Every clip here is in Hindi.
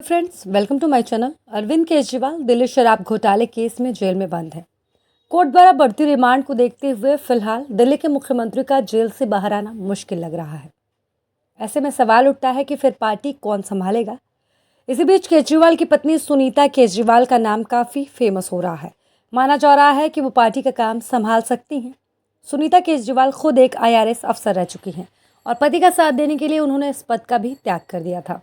Friends, welcome to my channel. Arvind Kejriwal Delhi शराब घोटाले केस में जेल में बंद है। कोर्ट द्वारा बढ़ती रिमांड को देखते हुए फिलहाल दिल्ली के मुख्यमंत्री का जेल से बाहर आना मुश्किल लग रहा है। ऐसे में सवाल उठता है कि फिर पार्टी कौन संभालेगा। इसी बीच केजरीवाल की पत्नी सुनीता केजरीवाल का नाम काफ़ी फेमस हो रहा है। माना जा रहा है कि वो पार्टी का काम संभाल सकती हैं। सुनीता केजरीवाल खुद एक IRS अफसर रह चुकी हैं और पति का साथ देने के लिए उन्होंने इस पद का भी त्याग कर दिया था।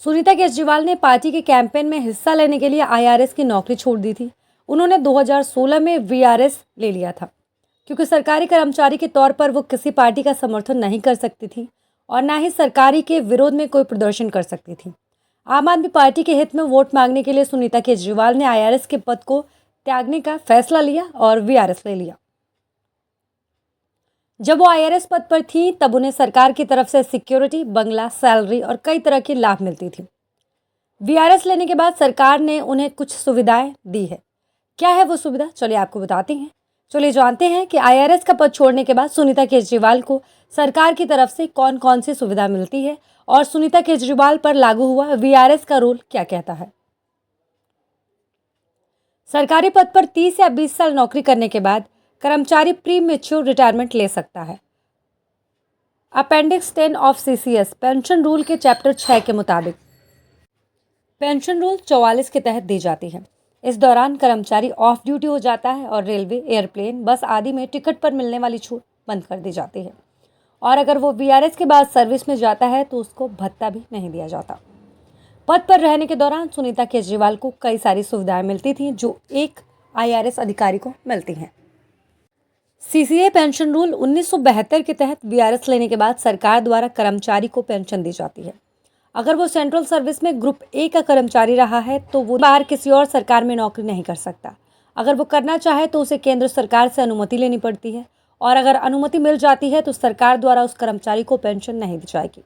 सुनीता केजरीवाल ने पार्टी के कैंपेन में हिस्सा लेने के लिए IRS की नौकरी छोड़ दी थी। उन्होंने 2016 में VRS ले लिया था क्योंकि सरकारी कर्मचारी के तौर पर वो किसी पार्टी का समर्थन नहीं कर सकती थी और ना ही सरकारी के विरोध में कोई प्रदर्शन कर सकती थी। आम आदमी पार्टी के हित में वोट मांगने के लिए सुनीता केजरीवाल ने IRS के पद को त्यागने का फैसला लिया और VRS ले लिया। जब वो IRS पद पर थी तब उन्हें सरकार की तरफ से सिक्योरिटी, बंगला, सैलरी और कई तरह के लाभ मिलती थी। VRS लेने के बाद सरकार ने उन्हें कुछ सुविधाएं दी है। क्या है वो सुविधा, चलिए आपको बताते हैं। चलिए जानते हैं कि IRS का पद छोड़ने के बाद सुनीता केजरीवाल को सरकार की तरफ से कौन कौन सी सुविधा मिलती है और सुनीता केजरीवाल पर लागू हुआ VRS का रूल क्या कहता है। सरकारी पद पर 30 या 20 साल नौकरी करने के बाद कर्मचारी प्री मैच्योर रिटायरमेंट ले सकता है। Appendix 10 of CCS pension rule के चैप्टर 6 के मुताबिक पेंशन रूल 44 के तहत दी जाती है। इस दौरान कर्मचारी ऑफ ड्यूटी हो जाता है और रेलवे, एयरप्लेन, बस आदि में टिकट पर मिलने वाली छूट बंद कर दी जाती है और अगर वो VRS के बाद सर्विस में जाता है तो उसको भत्ता भी नहीं दिया जाता। पद पर रहने के दौरान सुनीता केजरीवाल को कई सारी सुविधाएं मिलती थीं जो एक IRS अधिकारी को मिलती हैं। CCA पेंशन रूल 1972 के तहत VRS लेने के बाद सरकार द्वारा कर्मचारी को पेंशन दी जाती है। अगर वो सेंट्रल सर्विस में ग्रुप A का कर्मचारी रहा है तो वो बाहर किसी और सरकार में नौकरी नहीं कर सकता। अगर वो करना चाहे तो उसे केंद्र सरकार से अनुमति लेनी पड़ती है और अगर अनुमति मिल जाती है तो सरकार द्वारा उस कर्मचारी को पेंशन नहीं दी जाएगी।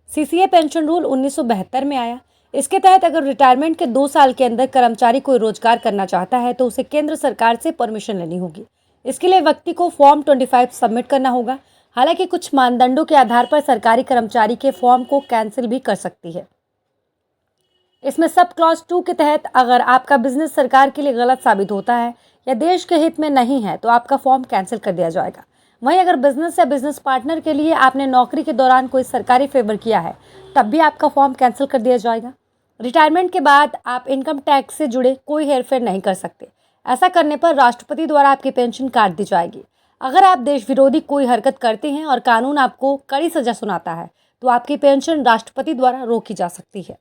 CCA पेंशन रूल 1972 में आया। इसके तहत अगर रिटायरमेंट के 2 साल के अंदर कर्मचारी कोई रोजगार करना चाहता है तो उसे केंद्र सरकार से परमिशन लेनी होगी। इसके लिए व्यक्ति को फॉर्म 25 सबमिट करना होगा। हालांकि कुछ मानदंडों के आधार पर सरकारी कर्मचारी के फॉर्म को कैंसिल भी कर सकती है। इसमें सब क्लॉज 2 के तहत अगर आपका बिजनेस सरकार के लिए गलत साबित होता है या देश के हित में नहीं है तो आपका फॉर्म कैंसिल कर दिया जाएगा। वहीं अगर बिजनेस या बिजनेस पार्टनर के लिए आपने नौकरी के दौरान कोई सरकारी फेवर किया है तब भी आपका फॉर्म कैंसिल कर दिया जाएगा। रिटायरमेंट के बाद आप इनकम टैक्स से जुड़े कोई हेरफेर नहीं कर सकते। ऐसा करने पर राष्ट्रपति द्वारा आपकी पेंशन काट दी जाएगी। अगर आप देश विरोधी कोई हरकत करते हैं और कानून आपको कड़ी सजा सुनाता है तो आपकी पेंशन राष्ट्रपति द्वारा रोकी जा सकती है।